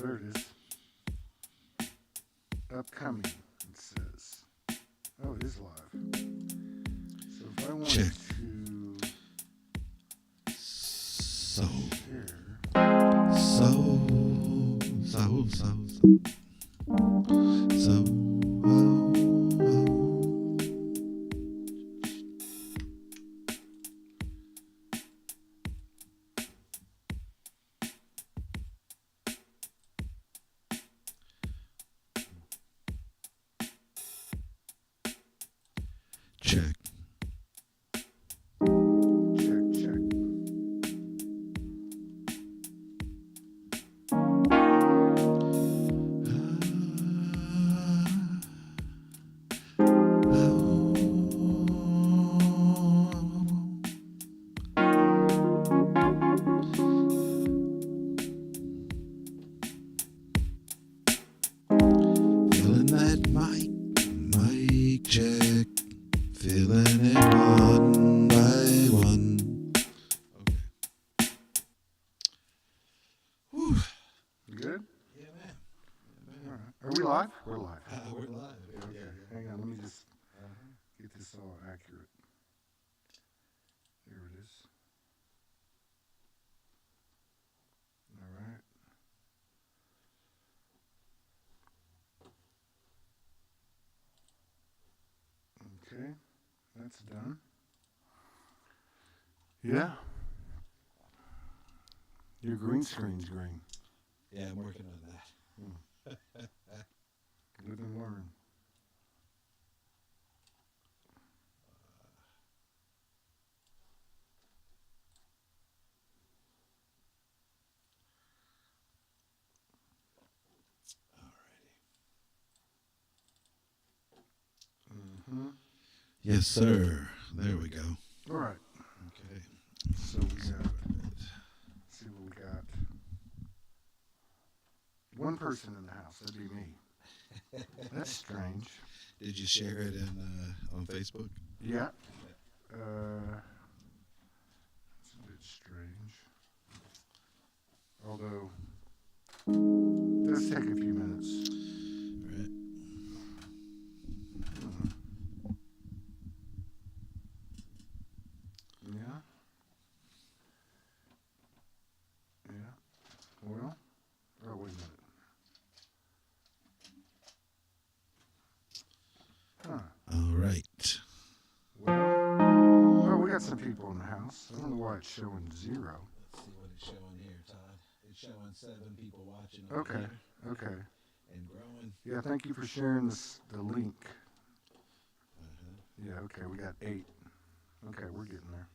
there it is. Upcoming, it says. Oh, it is live. So if I want Check. to So, share. check. Check. Feeling that mic check. Feeling it one by one. Okay. Whew. You good? Yeah, man. All right. Are we live? We're live. We're live. Okay. Hang on. Let me just get this all accurate. There it is. All right. Okay. That's done. Yeah. Your green screen's green. Yeah, I'm working on that. Live and learn. Mm-hmm. Yes, sir. There we go. All right. Okay. So we got. See what we got. One person in the house. That'd be me. That's strange. Did you share it on Facebook? Yeah. It's a bit strange. Although, it does take a few minutes. Right. Yeah. Yeah. Well, oh, wait a minute. Huh. All right. Well, we got some people in the house. I don't know why it's showing 0. Let's see what it's showing here, Todd. It's showing 7 people watching. Okay. Here Okay. and growing. Yeah, thank you for sharing the link. Uh-huh. Yeah, okay, we got 8. Okay, we're getting there.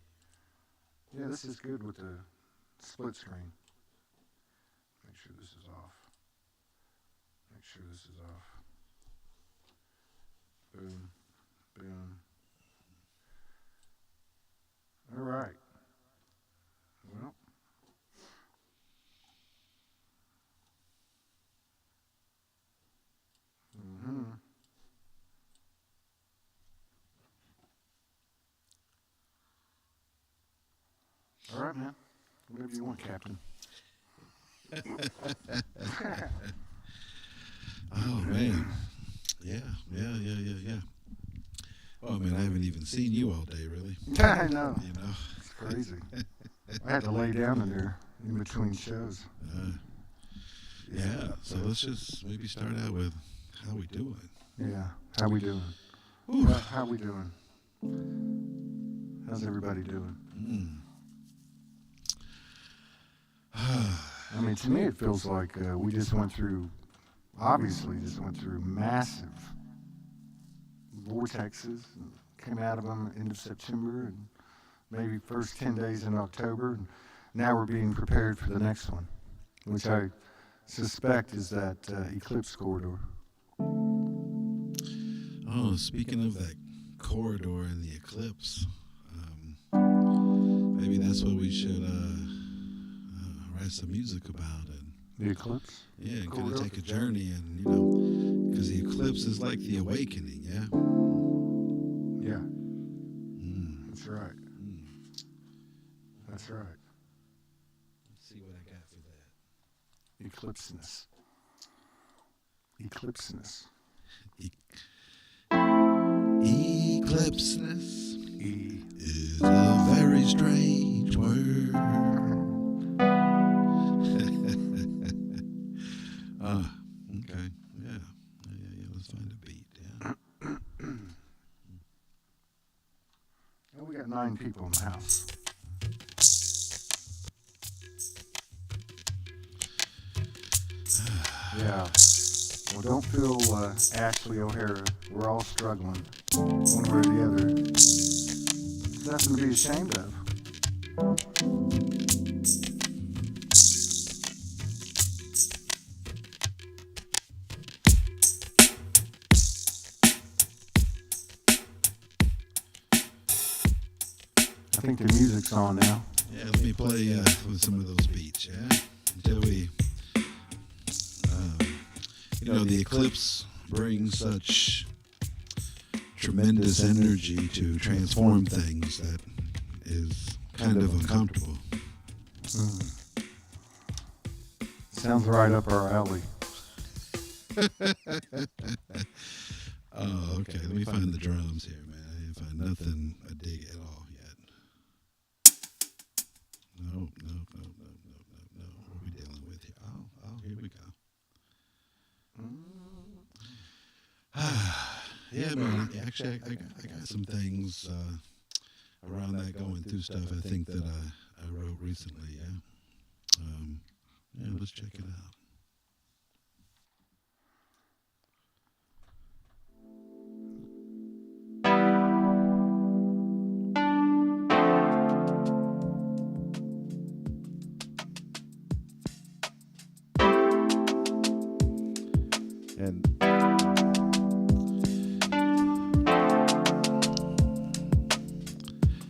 Yeah, this is good with the split screen. Make sure this is off. Make sure this is off. Boom. Boom. All right. Well. Mm-hmm. All right, man. Whatever you want, Captain. Oh, man. Yeah. Oh, man, I haven't even seen you all day, really. I know. You know? It's crazy. I had to lay down in there in between shows. Yeah, so let's just maybe start out with how we doing. Yeah. How we doing? Ooh. How we doing? How's everybody doing? I mean, to me, it feels like we just went through massive vortexes, and came out of them end of September and maybe first 10 days in October. And now we're being prepared for the next one, which I suspect is that eclipse corridor. Oh, speaking of that corridor in the eclipse, maybe that's what we should write some music about. And The eclipse? yeah, kind Corridor? of take a journey, and because the eclipse is like the awakening, yeah. Yeah. That's right. That's right. Let's see what I got for that. Eclipseness. Eclipseness. Eclipseness E. is a very strange word. Okay. Yeah. Let's find a beat. Yeah. Well, we got 9 people in the house. Yeah. Well, don't feel Ashley O'Hara. We're all struggling, one way or the other. There's nothing to be ashamed of. I think the music's on now. Yeah, let me play with some of those beats, yeah? Until we, the eclipse brings such tremendous energy to transform things that is kind of uncomfortable. Sounds right up our alley. Oh, okay. Let me find the drums here, man. I didn't find nothing I dig at all yet. No. What are we dealing with here? Oh, here we go. Yeah, man. Actually, I got some things around that going through stuff. I think that I wrote recently. Yeah. Let's check it out. And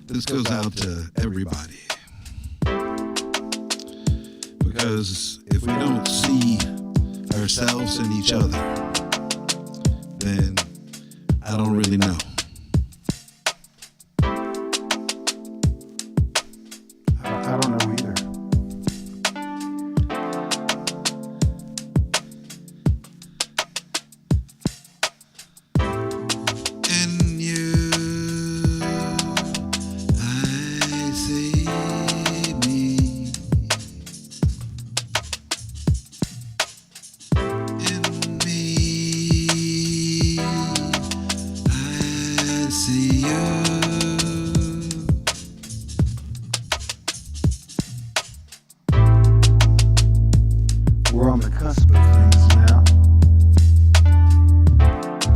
this goes out to everybody. Because if we don't see ourselves in each other, then I don't really know. I don't know either. We're on the cusp of things now.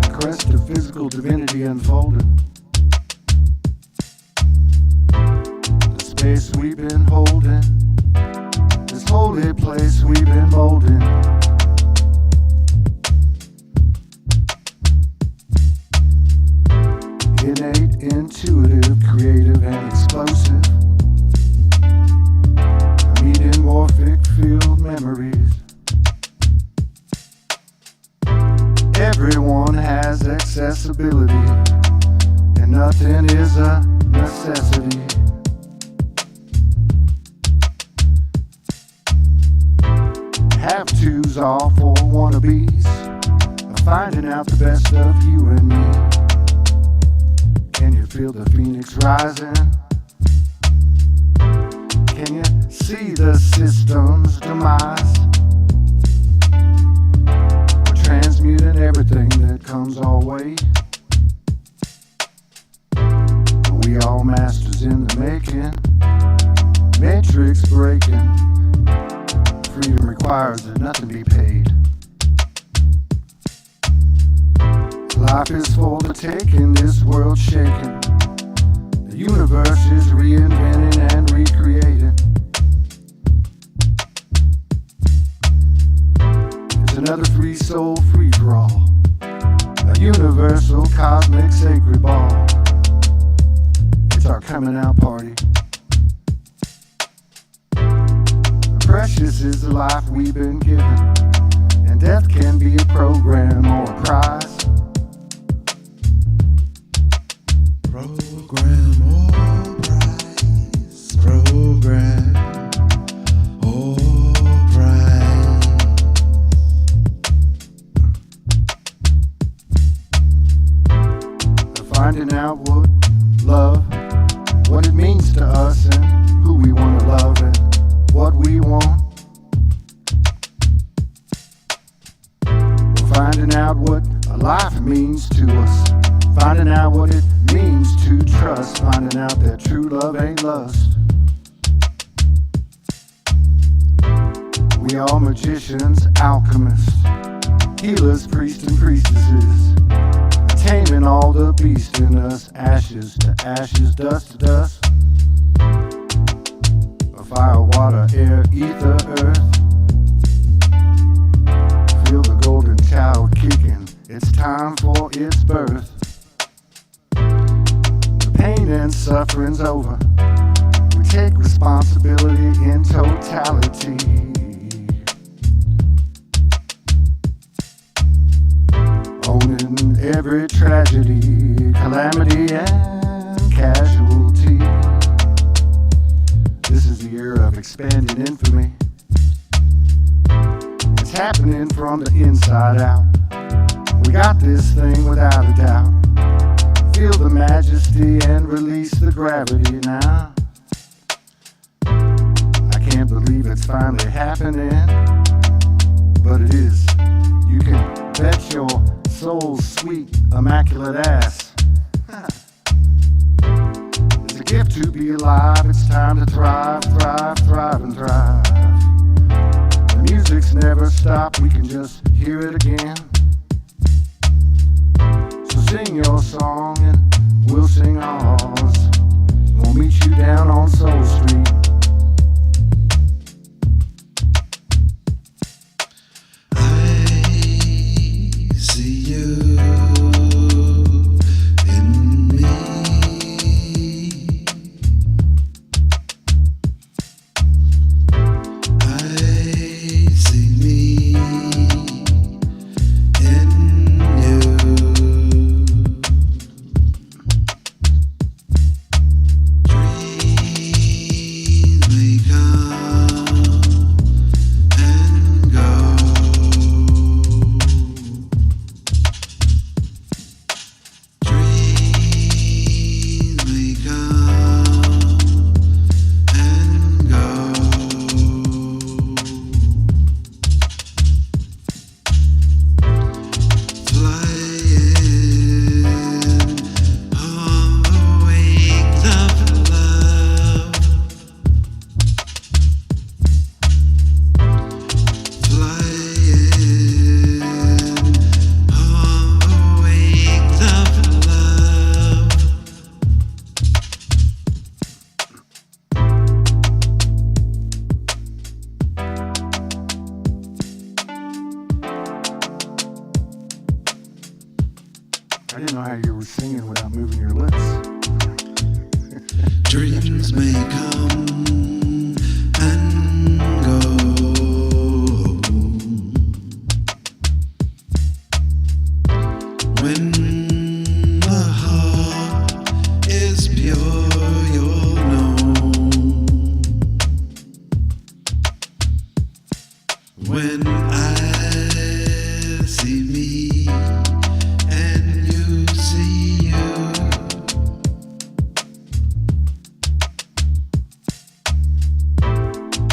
The crest of physical divinity unfolding. The space we've been holding, this holy place we've been molding. Innate, intuitive, creative, and explosive. Metamorphic field memories. Everyone has accessibility, and nothing is a necessity. Have-tos are for wannabes, of finding out the best of you and me. Can you feel the phoenix rising? Can you see the system's demise? We're transmuting everything that comes our way. We all masters in the making, matrix breaking. Freedom requires that nothing be paid. Life is for the taking, this world shaking. The universe is reinventing and recreating. It's another free soul free-for-all, a universal cosmic sacred ball. It's our coming out party. Precious is the life we've been given, and death can be a program or a prize. Program or prize. Program or prize. finding out what love, what it means to us, and who we want to love, and what we want. We're finding out what a life means to us, finding out what it means to trust, finding out that true love ain't lust. We are magicians, alchemists, healers, priests and priestesses, taming all the beast in us, ashes to ashes, dust to dust. Fire, water, air, ether, earth. Feel the golden child kicking, it's time for its birth. The pain and suffering's over, we take responsibility in totality. Owning every tragedy, calamity and casualty. This is the era of expanded infamy. It's happening from the inside out. We got this thing without a doubt. Feel the majesty and release the gravity now. I can't believe it's finally happening, but it is. You can bet your soul's sweet, immaculate ass. It's a gift to be alive, it's time to thrive, thrive, thrive and thrive. The music's never stopped, we can just hear it again. So sing your song and we'll sing ours. We'll meet you down on Soul Street. I didn't know how you were singing without moving your lips. Dreams may come and go. When the heart is pure, you'll know. When I see me and you see you,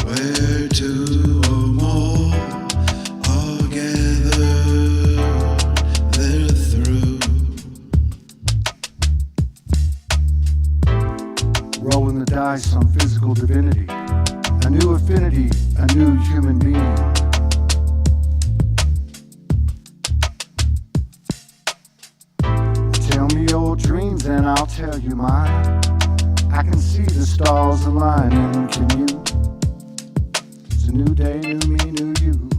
where two or more are gathered, they're through. Rolling the dice on physical divinity, a new affinity, a new human being. Tell me your dreams and I'll tell you mine. I can see the stars aligning, can you? It's a new day, new me, new you.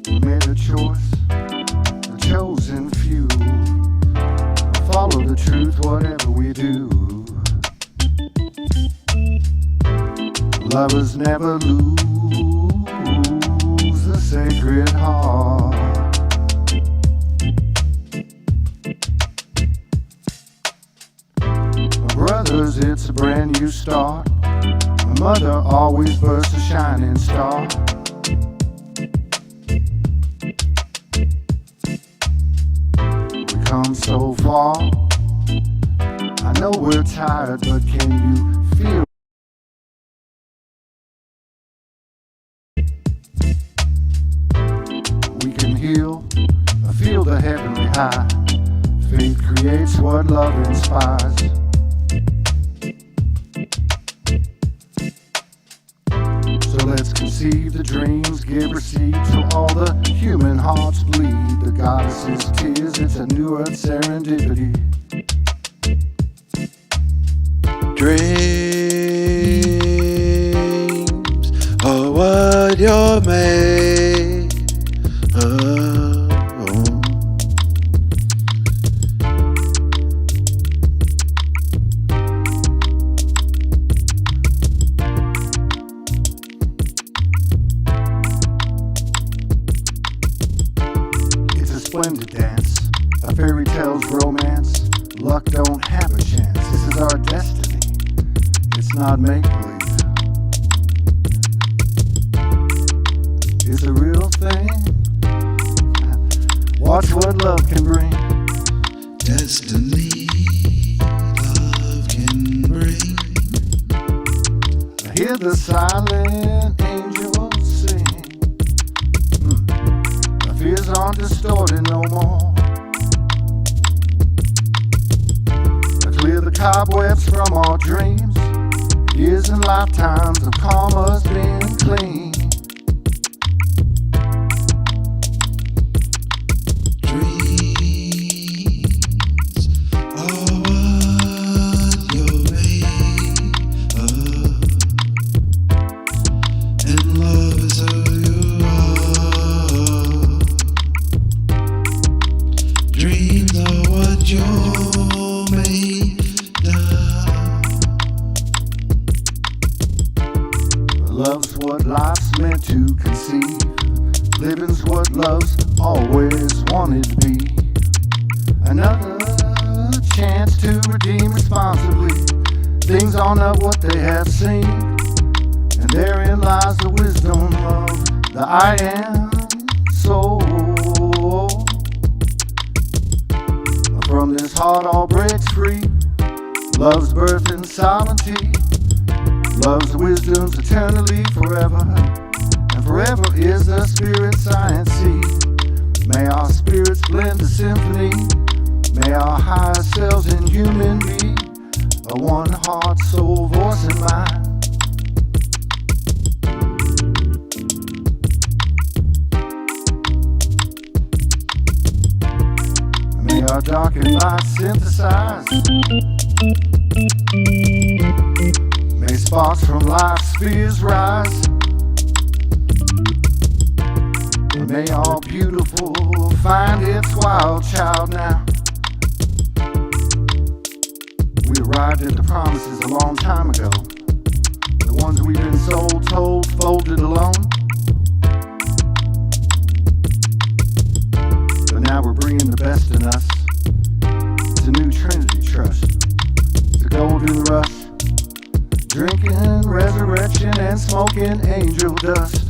We made a choice, the chosen few. We'll follow the truth, whatever we do. Lovers never lose the sacred heart. Brothers, it's a brand new start. My mother always bursts a shining star. come so far. I know we're tired, but can you feel? We can heal, feel the heavenly high. Faith creates what love inspires. So let's conceive the dreams, give, receive, till all the human hearts bleed. The goddess's tears, it's a new earth serendipity. Dreams are what you're made of. It's a splendid dance, a fairy tale's romance. Luck don't have a chance, this is our destiny. It's not make-believe. It's a real thing. Watch what love can bring. Destiny, love can bring. I hear the silent angels sing. My fears aren't distorted no more. I clear the cobwebs from our dreams. Years and lifetimes of karma's been clean. Dreams are what you're made of, and love is who you are. Dreams are what you're made of. Love's what life's meant to conceive. Living's what love's always wanted to be. Another chance to redeem responsibly. Things are not what they have seemed, and therein lies the wisdom of the I am soul. From this heart all breaks free. Love's birth in sovereignty. Love's wisdom's eternally forever, and forever is the spirit science seed. May our spirits blend a symphony. May our higher selves in human be a one heart, soul, voice, and mind. May our dark and light synthesize. May sparks from life's spheres rise. May all beautiful find its wild child now. We arrived at the promises a long time ago. The ones we've been sold, told, folded alone. But now we're bringing the best in us. It's a new Trinity trust. It's a golden rush. Drinking resurrection and smoking angel dust.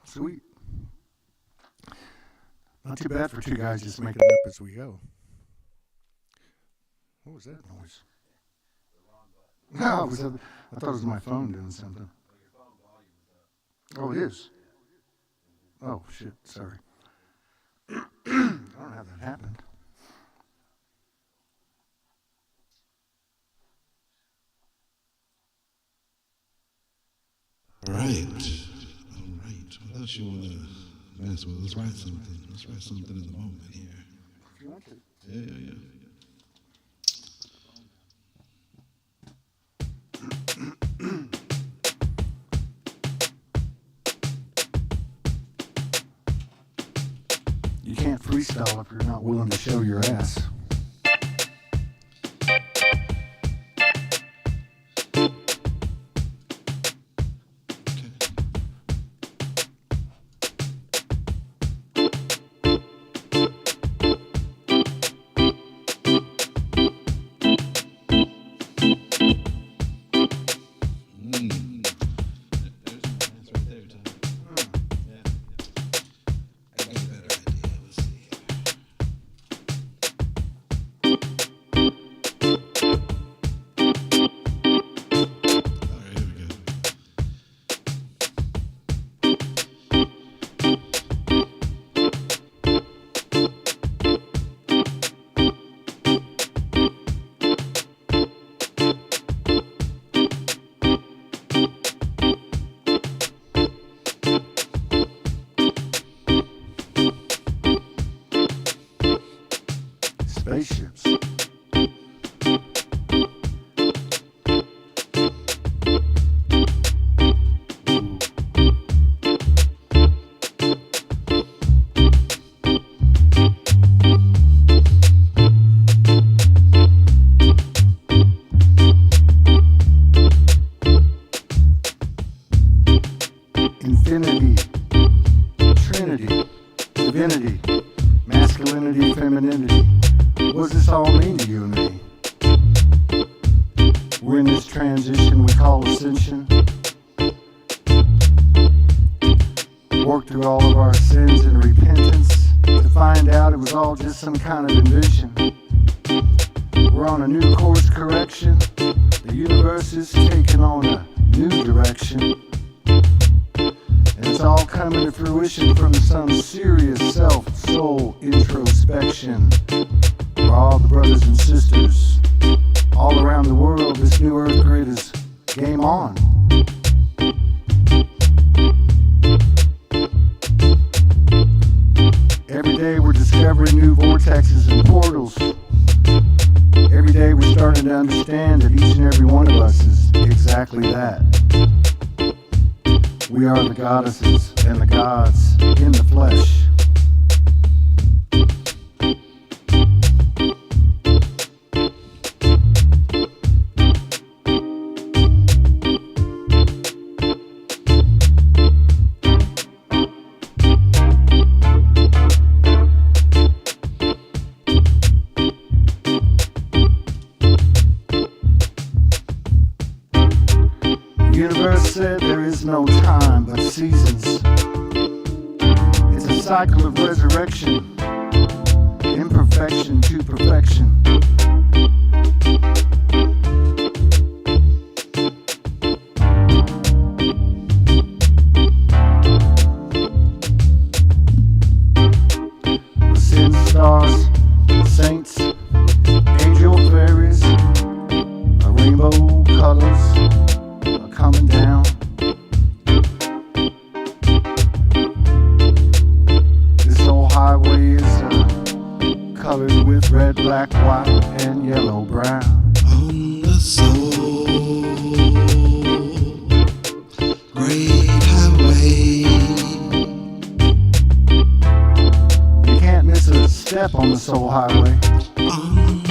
Sweet. Not too bad for two guys just making it up as we go. What was that noise? No, I thought it was my phone doing something. Oh, it is? Oh, shit, sorry. I don't know how that happened. All right. What else you want to mess with? Let's write something. Let's write something in the moment here. you want to. Yeah. You can't freestyle if you're not willing to show your ass. Spaceships. Infinity, Trinity, divinity, masculinity, femininity. What does this all mean to you and me? We're in this transition we call ascension. Work through all of our sins and repentance to find out it was all just some kind of invention. We're on a new course correction. The universe is taking on a new direction. And it's all coming to fruition from some serious self-soul introspection. For all the brothers and sisters all around the world, this new earth grid is game on. Every day we're discovering new vortexes and portals. Every day we're starting to understand that each and every one of us is exactly that. We are the goddesses and the gods in the flesh. The universe said there is no time but seasons. It's a cycle of resurrection, imperfection to perfection. The sin stars, saints, angel fairies, a rainbow colors coming down. This old highway is colored with red, black, white, and yellow, brown. On the soul, great highway. You can't miss a step on the soul highway. On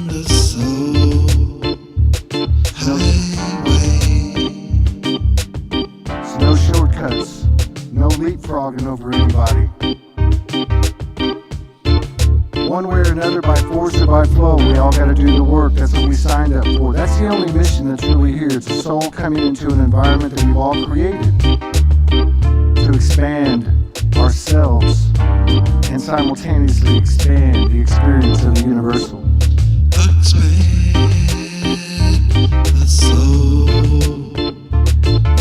the soul highway. No shortcuts, no leapfrogging over anybody. One way or another, by force or by flow, we all gotta do the work. That's what we signed up for. That's the only mission that's really here. It's a soul coming into an environment that we've all created to expand ourselves and simultaneously expand the experience of the universal. Expand the soul,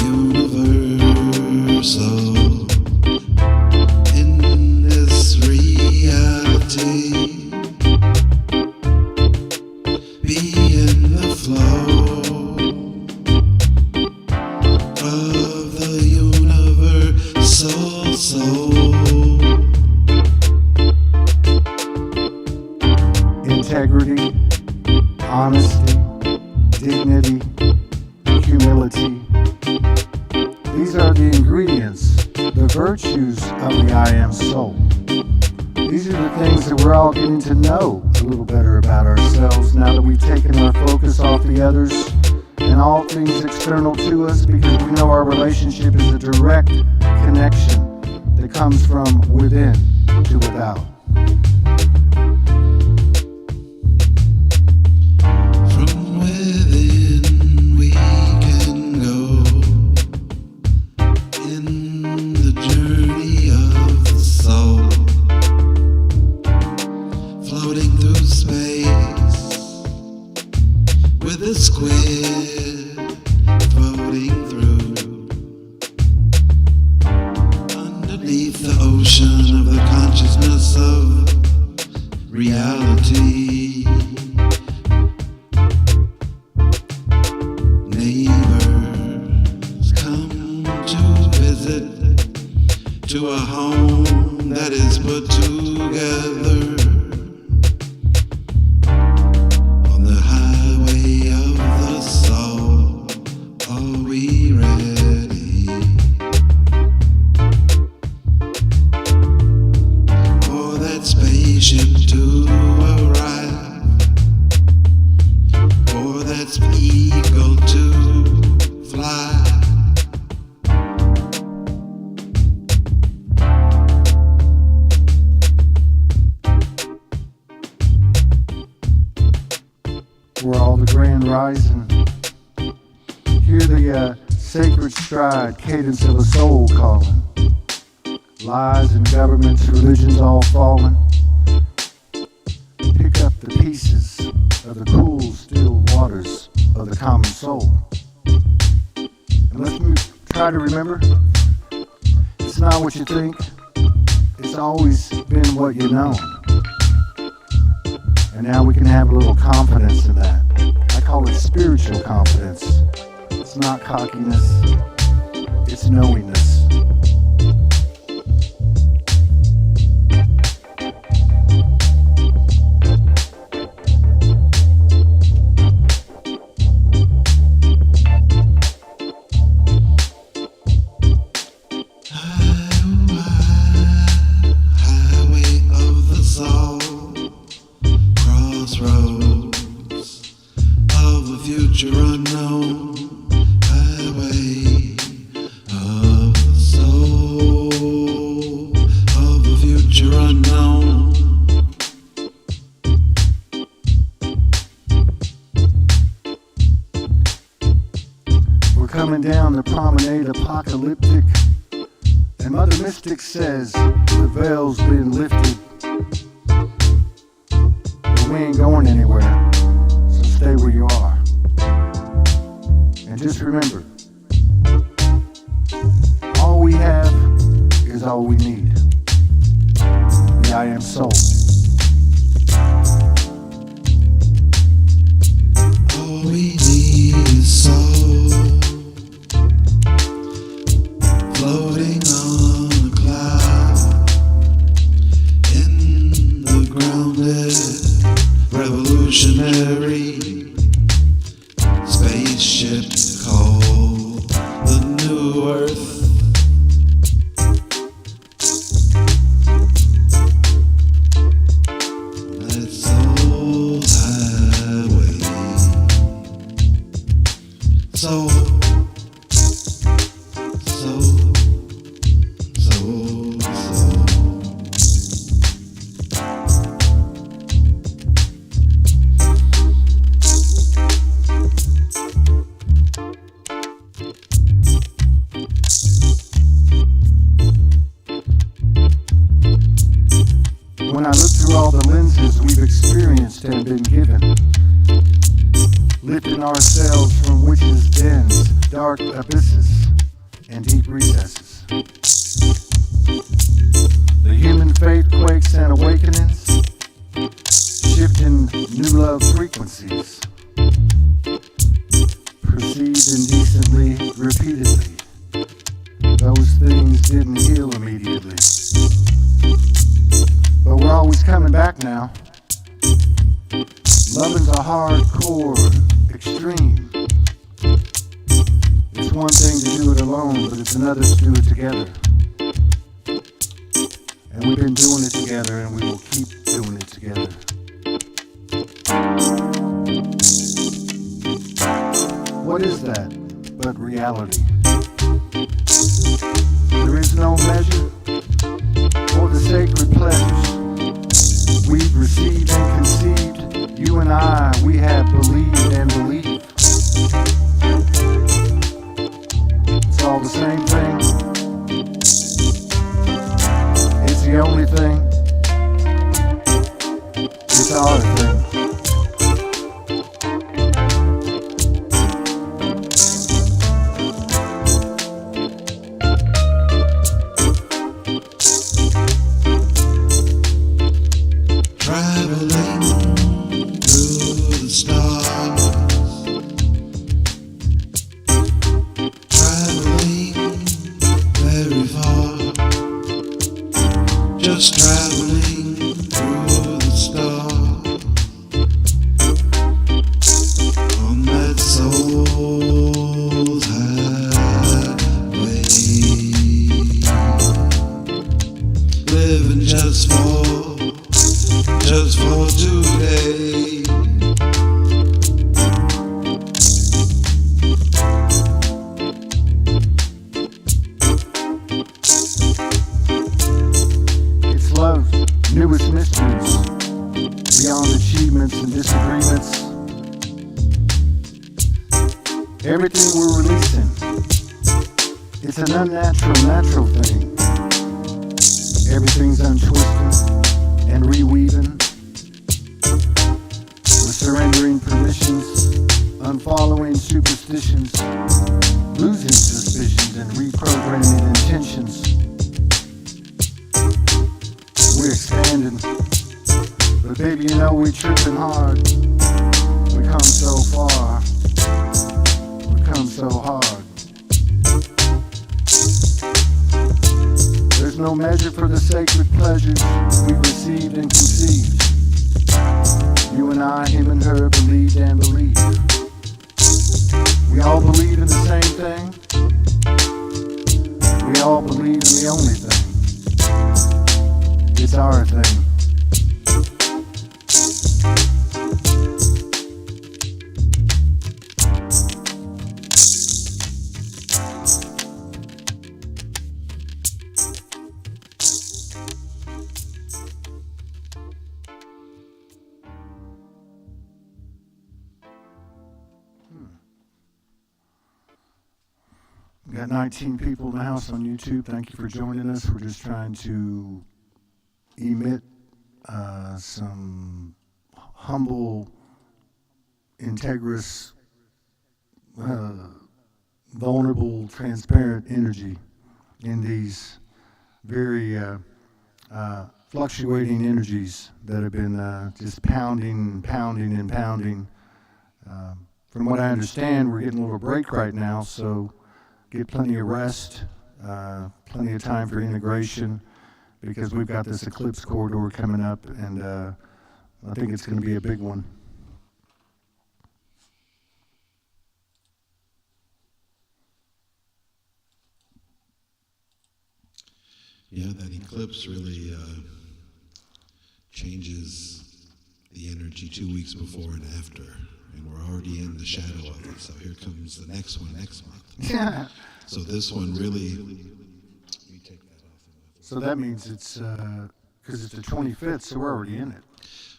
universal, in this reality. Be in the flow of the universal soul. we're all getting to know a little better about ourselves now that we've taken our focus off the others and all things external to us, because we know our relationship is a direct connection that comes from within to without. From within we can go in the journey of the soul, floating through space with a squid floating through underneath the ocean of the consciousness of reality. Neighbors come to visit to a home that is put together on the highway of the soul. Are we ready for that spaceship to arrive, for that eagle to fly? Where all the grand rising, hear the sacred stride cadence of a soul calling. Lies and governments, religions all falling. Pick up the pieces of the cool, still waters of the common soul. And let's try to remember, it's not what you think, it's always been what you know. And now we can have a little confidence in that. I call it spiritual confidence. It's not cockiness, it's knowingness. Highway of the soul, crossroads of a future unknown. Highway of the soul, of a future unknown. We're coming down the promenade apocalyptic, and Mother Mystic says the veil's been lifted. But we ain't going anywhere, so stay where you are. And just remember, all we have is all we need. The I Am Soul. All we need is soul, floating on a cloud in the grounded revolutionary spaceship called the New Earth. That soul highway, soul, soul, soul, soul. When I look through all the lenses we've experienced and been given, lifting ourselves from witches' dens, dark abysses, and deep recesses. The human faith quakes and awakenings, shifting new love frequencies, perceived indecently, repeatedly. Those things didn't heal immediately. But we're always coming back now. Loving's a hardcore extreme. It's one thing to do it alone, but it's another to do it together. And we've been doing it together, and we will keep doing it reality. There is no measure for the sacred pleasures we've received and conceived. You and I, we have believed and believe. It's all the same thing. It's the only thing. It's our thing. Traveling through the stars, traveling very far, just traveling through the stars on that soul's highway, living just for today. It's love's newest mysteries, beyond achievements and disagreements. Everything we're releasing, it's an unnatural, natural thing. Everything's untwisting and reweaving. We're surrendering permissions, unfollowing superstitions, losing suspicions and reprogramming intentions. We're expanding, but baby, you know we're tripping hard. We come so far, we come so hard. There's no measure for the sacred pleasures we've received and conceived. You and I, him and her, believed and believe. We all believe in the same thing. We all believe in the only thing. It's our thing. We got 19 people in the house on YouTube. Thank you for joining us. We're just trying to emit some humble, integrous, vulnerable, transparent energy in these very fluctuating energies that have been just pounding and pounding and pounding. From what I understand, we're getting a little break right now, so get plenty of rest, plenty of time for integration, because we've got this eclipse corridor coming up, and I think it's going to be a big one. Yeah, that eclipse really changes the energy 2 weeks before and after. And we're already in the shadow of it. So here comes the next one next month. Yeah. So this one really, you take that off. So that means it's, because it's the 25th, so we're already in it.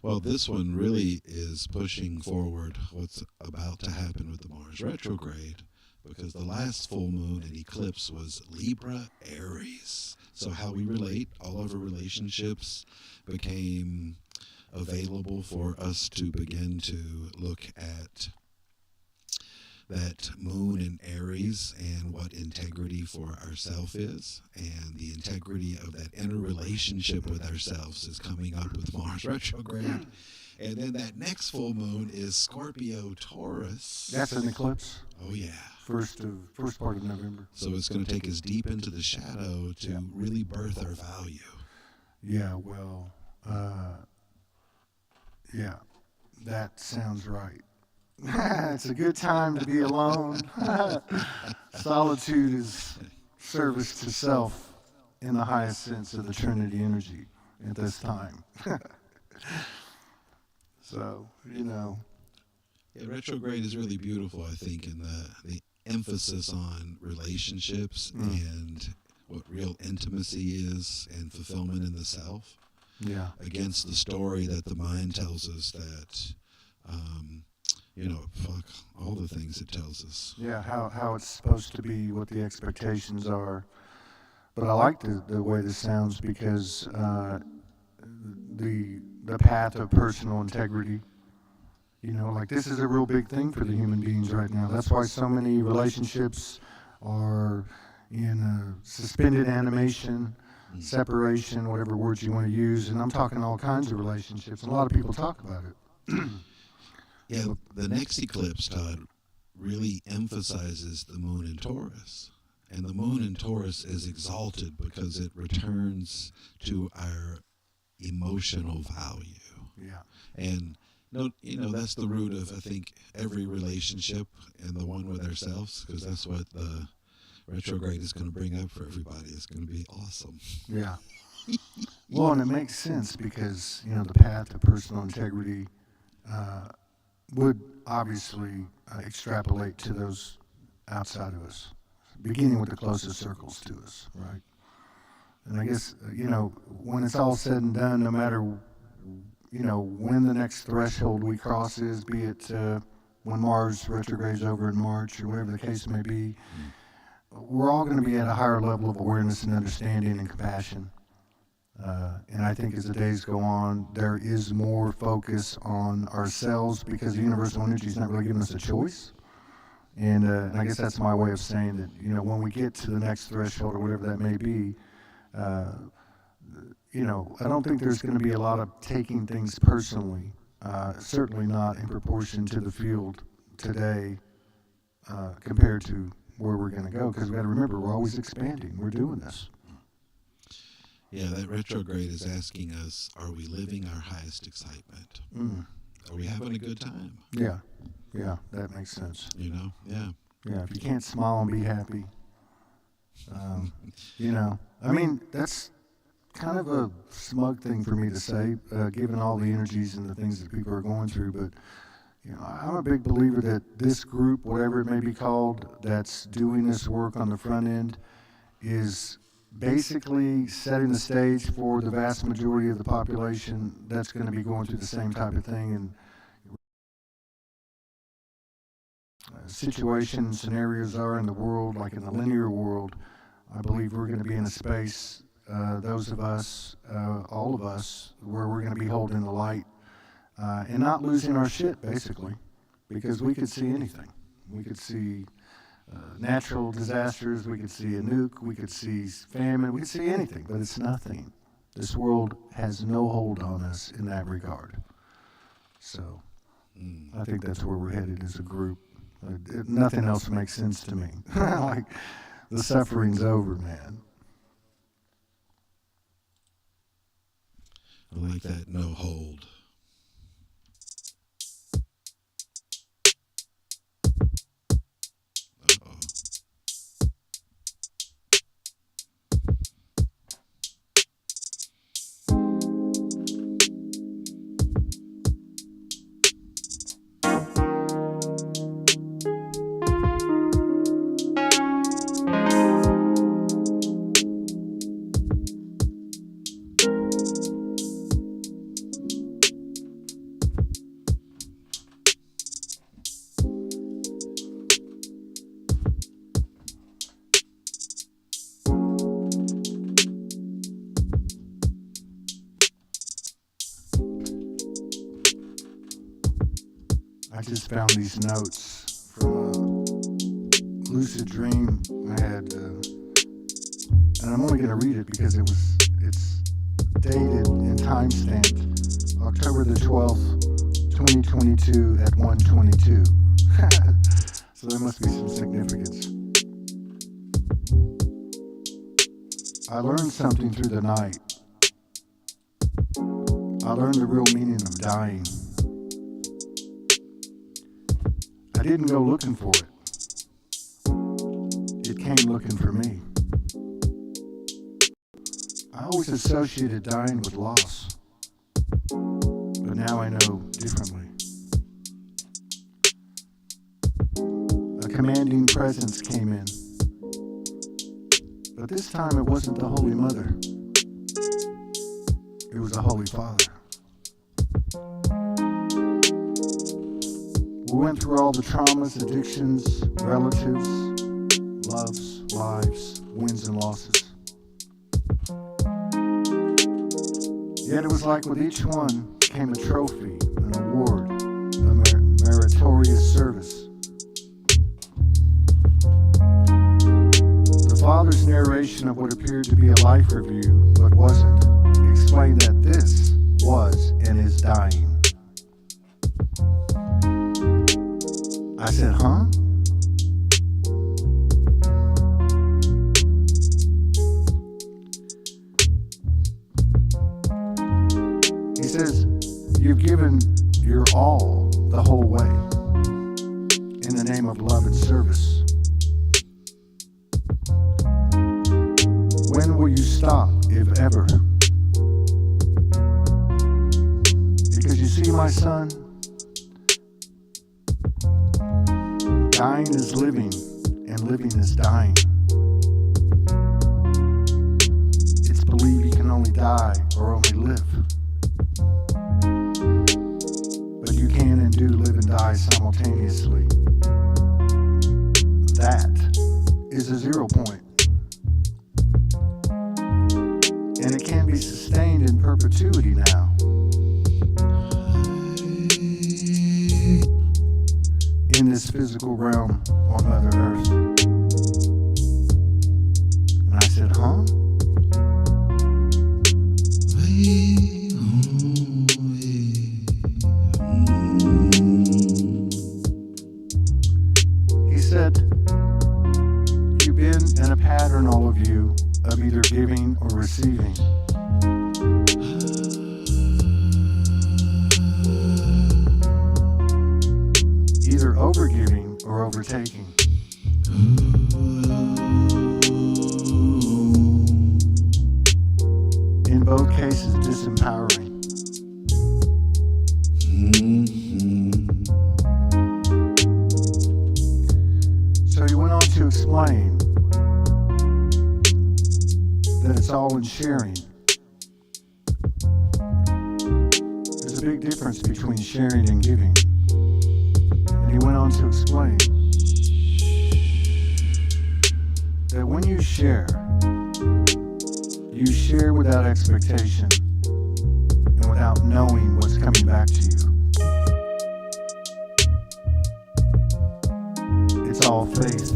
Well, this one really is pushing forward what's about to happen with the Mars retrograde, because the last full moon and eclipse was Libra Aries. So how we relate, all of our relationships became available for us to begin to look at that moon in Aries and what integrity for ourself is, and the integrity of that inner relationship with ourselves is coming up with Mars retrograde. And then that next full moon is Scorpio Taurus. That's an eclipse. Oh yeah. First part of November. So it's going to take us deep into the shadow to really birth our value. Yeah, well, yeah, that sounds right. It's a good time to be alone. Solitude is service to self in the highest sense of the Trinity energy at this time. So, you know. Yeah, retrograde is really beautiful, I think, in the emphasis on relationships and what real intimacy is and fulfillment in the self, Yeah. against the story that the mind tells us that, fuck all the things it tells us. Yeah, how it's supposed to be, what the expectations are. But I like the way this sounds because the path of personal integrity, like this is a real big thing for the human beings right now. That's why so many relationships are in suspended animation, separation, whatever words you want to use. And I'm talking all kinds of relationships. And a lot of people talk about it. Yeah, the next eclipse, Todd, really emphasizes the moon in Taurus. And the moon in Taurus is exalted because it returns to our emotional value. Yeah. And that's the root of, I think, every relationship, and the one with ourselves, because that's what the retrograde is going to bring up for everybody. It's going to be awesome. Yeah. Well, and it makes sense because, the path to personal integrity would obviously extrapolate to those outside of us, beginning with the closest circles to us, right? And I guess, when it's all said and done, no matter, when the next threshold we cross is, be it when Mars retrogrades over in March or whatever the case may be, we're all going to be at a higher level of awareness and understanding and compassion. And I think as the days go on, there is more focus on ourselves because the universal energy is not really giving us a choice. And I guess that's my way of saying that, when we get to the next threshold or whatever that may be, I don't think there's going to be a lot of taking things personally, certainly not in proportion to the field today compared to where we're going to go. Because we got to remember, we're always expanding. We're doing this. Yeah, that retrograde is asking us, are we living our highest excitement? Are we having a good time? Yeah, that makes sense. Yeah. Yeah, if you can't smile and be happy, that's kind of a smug thing for me to say, given all the energies and the things that people are going through. But, I'm a big believer that this group, whatever it may be called, that's doing this work on the front end, is basically setting the stage for the vast majority of the population that's going to be going through the same type of thing. And situations, scenarios are in the world, like in the linear world, I believe we're going to be in a space, those of us, all of us, where we're going to be holding the light and not losing our shit, basically, because we could see anything. We could see natural disasters, we could see a nuke, we could see famine, we could see anything, but it's nothing. This world has no hold on us in that regard. So I think that's where we're headed as a group. Nothing else makes sense to me. Like, the suffering's over, man. I like that no hold. I just found these notes from a lucid dream I had, and I'm only going to read it because it's dated and time-stamped October the 12th, 2022 at 1:22. So there must be some significance. I learned something through the night. I learned the real meaning of dying. I didn't go looking for it. It came looking for me. I always associated dying with loss, but now I know differently. A commanding presence came in. But this time it wasn't the Holy Mother. It was the Holy Father. We went through all the traumas, addictions, relatives, loves, lives, wins and losses. Yet it was like with each one came a trophy, an award, a meritorious service. The Father's narration of what appeared to be a life review, but wasn't, explained that this was and is dying. I said, huh? He says, you've given your all the whole way in the name of love and service. When will you stop, if ever? Because you see, my son, dying is living, and living is dying. It's believed you can only die or only live. But you can and do live and die simultaneously. That is a 0 point. And it can be sustained in perpetuity now. In this physical realm on Mother Earth. And I said, huh? He said, you've been in a pattern, all of you, of either giving or receiving. Either overgiving or overtaking. In both cases, disempowering. So he went on to explain that it's all in sharing. There's a big difference between sharing and giving. And he went on to explain that when you share without expectation and without knowing what's coming back to you. It's all faith.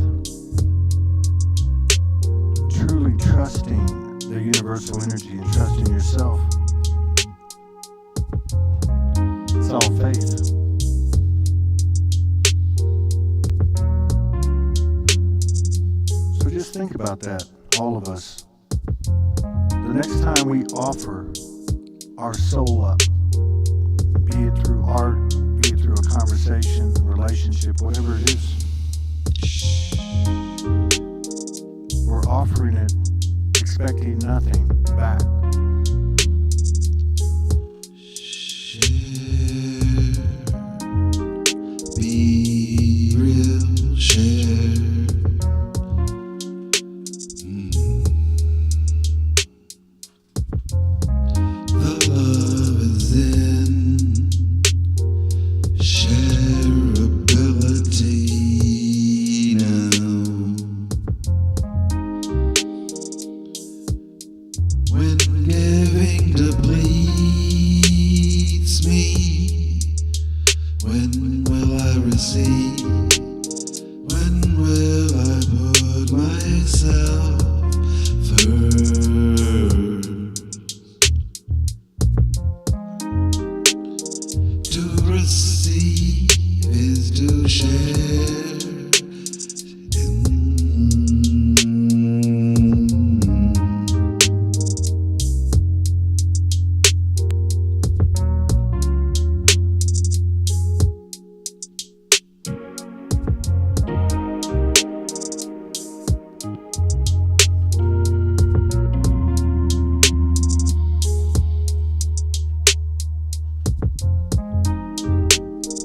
Truly trusting the universal energy and trusting yourself. It's all faith. So just think about that, all of us. The next time we offer our soul up, be it through art, be it through a conversation, relationship, whatever it is, we're offering it expecting nothing back. Be real, share. The love is in shareability now. When giving depletes me, when will I receive? When will I put myself first? To receive is to share.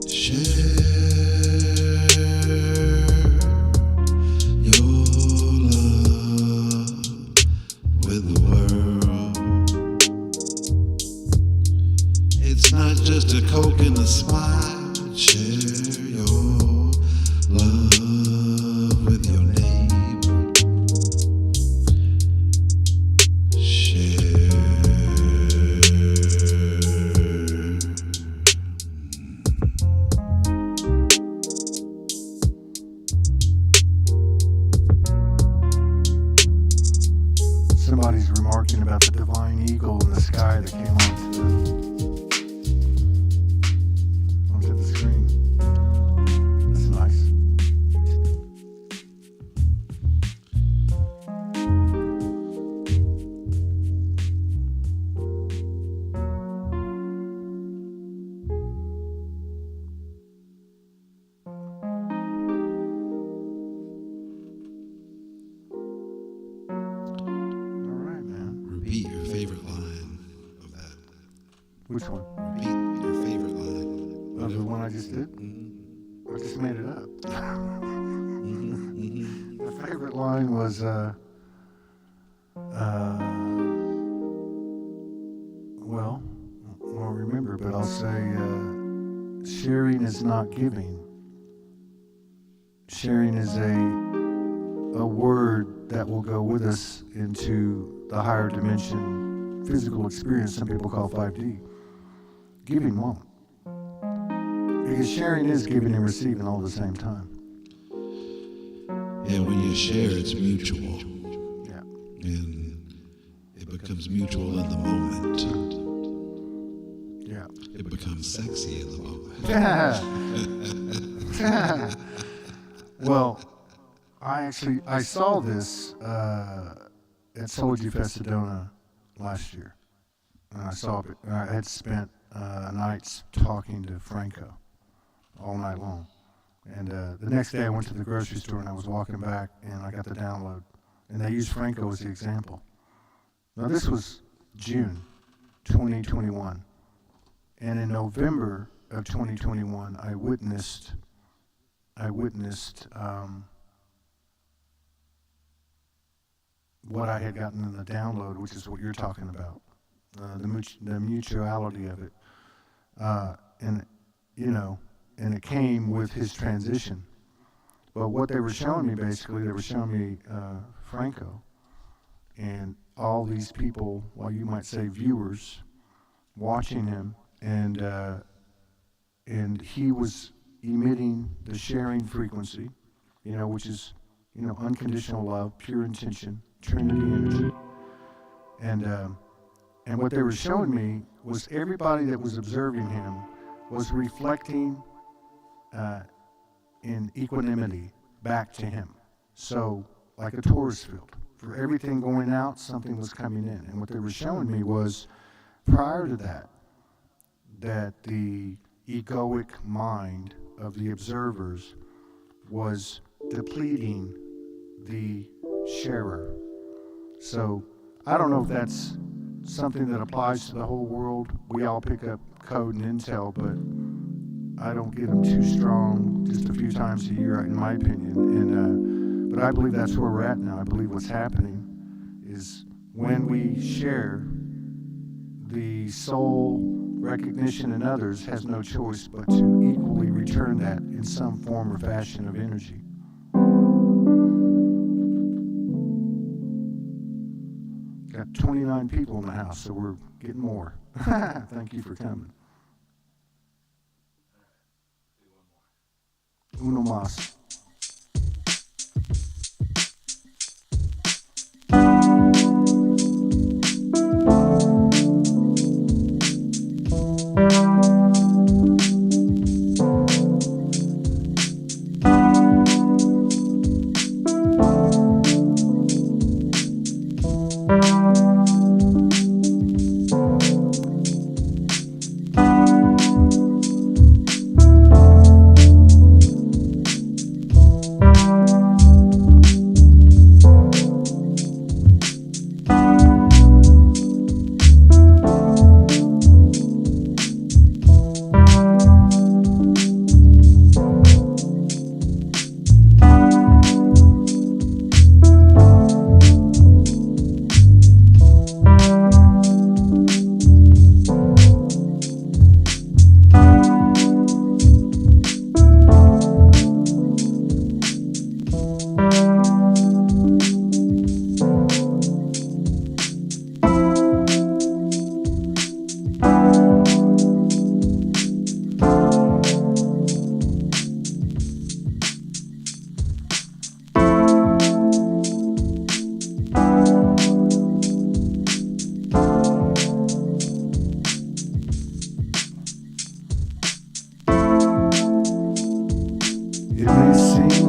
Share. It's not just a Coke and a smile. Share your love with your neighbor. Share. Somebody's remarking about the divine eagle in the sky that came onto the screen. That's nice. All right, man. Repeat your favorite line of that. Which one? Repeat your favorite line. Of the one I just did? Mhm. I just made it up. Mhm. Mhm. My favorite line was, well, I won't remember, but I'll say, sharing is not giving. Sharing is a word that will go with us into the higher dimension physical experience some people call 5D. Giving won't. Because sharing is giving and receiving all at the same time. Yeah, when you share, it's mutual. Yeah. And it becomes mutual in the moment. Yeah. It becomes sexy in the moment. Well, I saw this at Soulogy Sedona last year. And I saw it. I had spent nights talking to Franco all night long. And the next day I went to the grocery store and I was walking back and I got the download. And they used Franco as the example. Now this was June 2021. And in November of 2021, I witnessed what I had gotten in the download, which is what you're talking about, the mutuality of it, and it came with his transition. But what they were showing me, basically, they were showing me Franco, and all these people, well, you might say viewers, watching him, and he was emitting the sharing frequency, which is, unconditional love, pure intention, Trinity energy. And what they were showing me was everybody that was observing him was reflecting in equanimity back to him. So, like a tourist field. For everything going out, something was coming in. And what they were showing me was, prior to that the egoic mind of the observers was depleting the sharer. So I don't know if that's something that applies to the whole world. We all pick up code and intel, but I don't get them too strong just a few times a year, in my opinion. But I believe that's where we're at now. I believe what's happening is when we share, the soul recognition in others has no choice but to equally return that in some form or fashion of energy. Got 29 people in the house, so we're getting more. Thank you for coming. Uno más.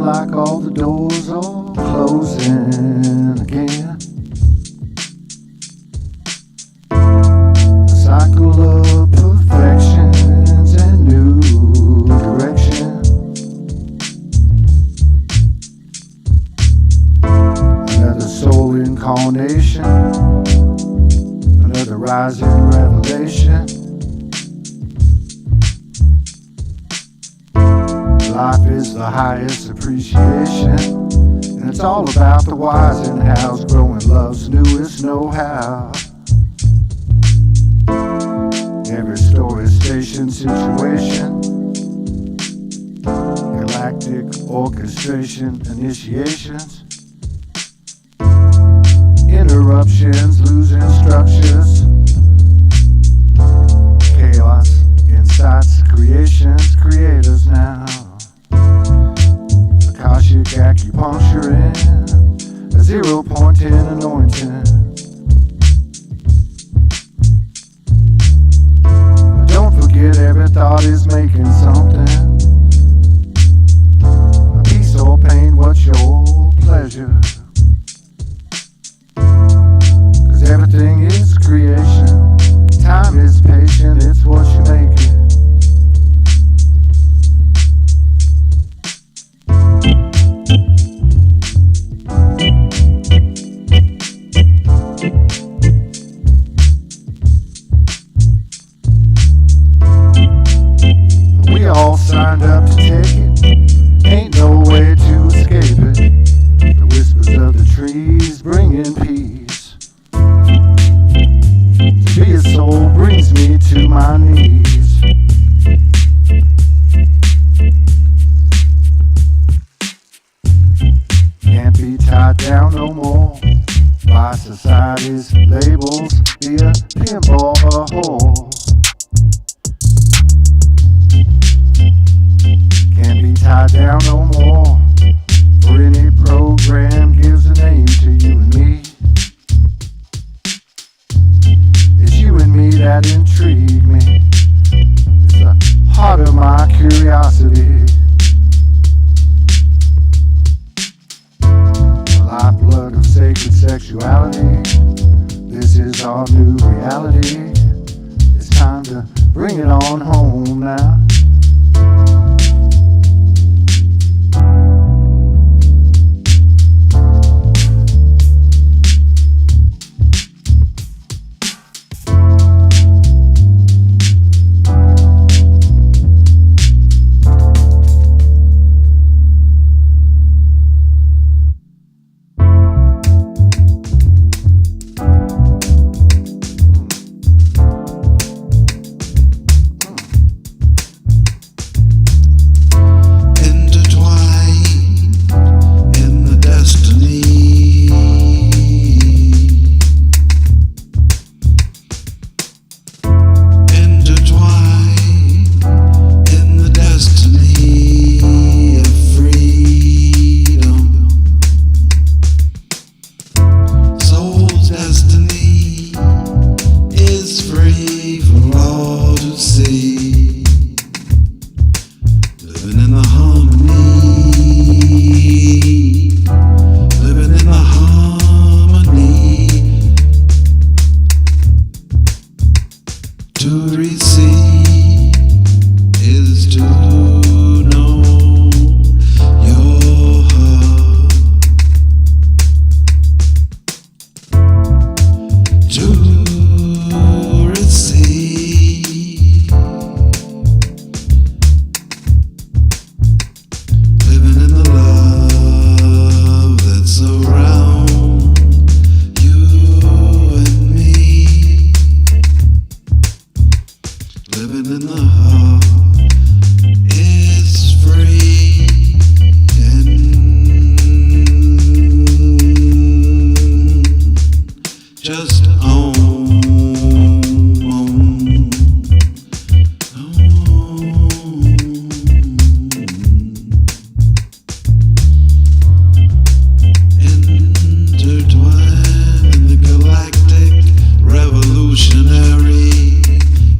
like all the doors are closing again. A cycle of perfections and new direction. Another soul incarnation, another rising revelation. Life is the highest appreciation, and it's all about the whys and hows, growing love's newest know-how. Every story, station, situation, galactic orchestration, initiations, interruptions, losing structures, chaos, insights, creations, creators now. Akashic acupuncture and a 0.10 anointing. But don't forget, every thought is making something. A peace or pain, what's your pleasure? 'Cause everything is creation. Time is patient, it's what you make it. We all signed up to take it, ain't no way to escape it. The whispers of the trees bringing peace. To be a soul brings me to my knees. Can't be tied down no more by society's labels, be a pimp or a whore. Can't be tied down no more, for any program gives a name to you and me. It's you and me that intrigue me. It's the heart of my curiosity. The lifeblood of sacred sexuality. This is our new reality. It's time to bring it on home now.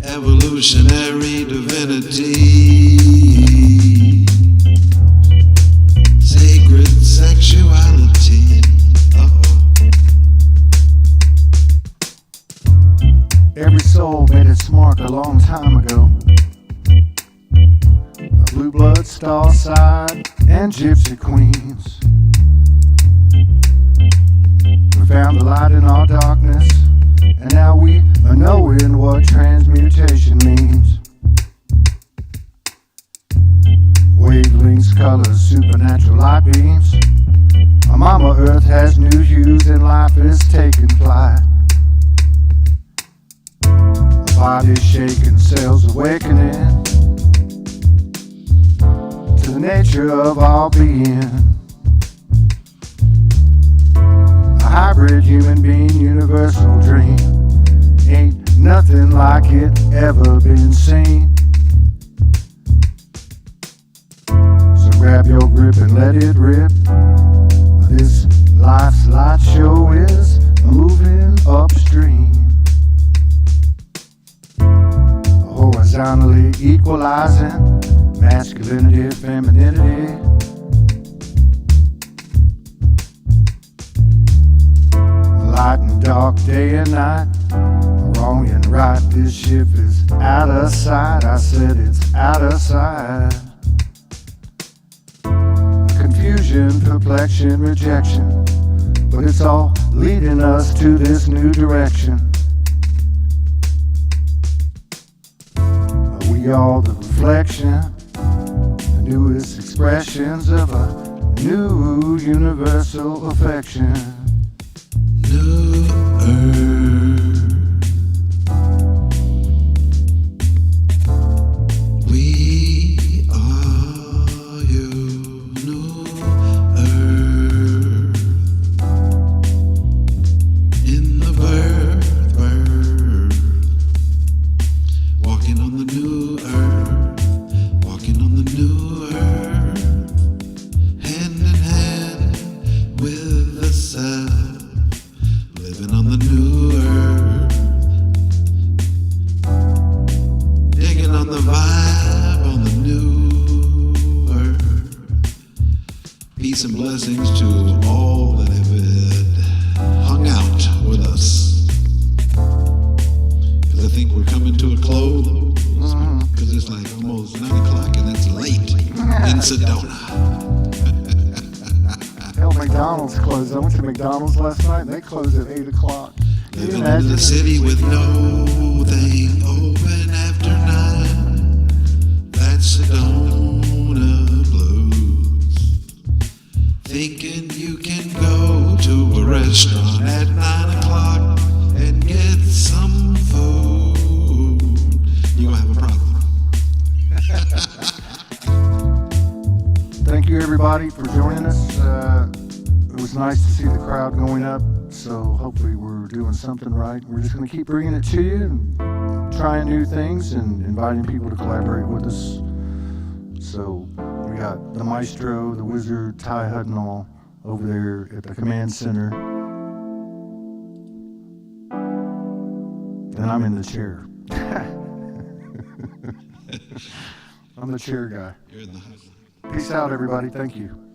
Evolutionary divinity. long time ago. Blue blood, star side, and gypsy queens. We found the light in our darkness, and now we are knowing what transmutation means. Wavelengths, colors, supernatural light beams. Our mama earth has new hues and life is taking flight. Our body's shaking, cells awakening to the nature of our being. A hybrid human being, universal dream. Ain't nothing like it ever been seen. So grab your grip and let it rip. This life's light show is moving upstream, horizontally equalizing masculinity, femininity. Light and dark, day and night, wrong and right, this ship is out of sight. I said it's out of sight. Confusion, perplexion, rejection, but it's all leading us to this new direction. We are the reflection, the newest expressions of a new universal affection. New Earth. We are you. New Earth. In the birth. Walking on the new earth. Walking on the new earth. Hand in hand with the self. Living on the new earth, digging on the vibe on the new earth. Peace and blessings to all that have hung out with us. Because I think we're coming to a close. Because it's like almost 9 o'clock and it's late in Sedona. Hell, McDonald's closed. I went to McDonald's last night and they closed at 8 o'clock. Living in the city with no thing open after 9. That's Sedona blues. Thinking you can go to a restaurant at 9 o'clock and get some food. You're gonna have a problem. Thank you, everybody, for joining us. It was nice to see the crowd going up, so hopefully we're doing something right. We're just going to keep bringing it to you and trying new things and inviting people to collaborate with us. So we got the maestro, the wizard, Ty Hudnall over there at the command center. And I'm in the chair. I'm the chair guy. You're in the house. Peace out, everybody. Thank you.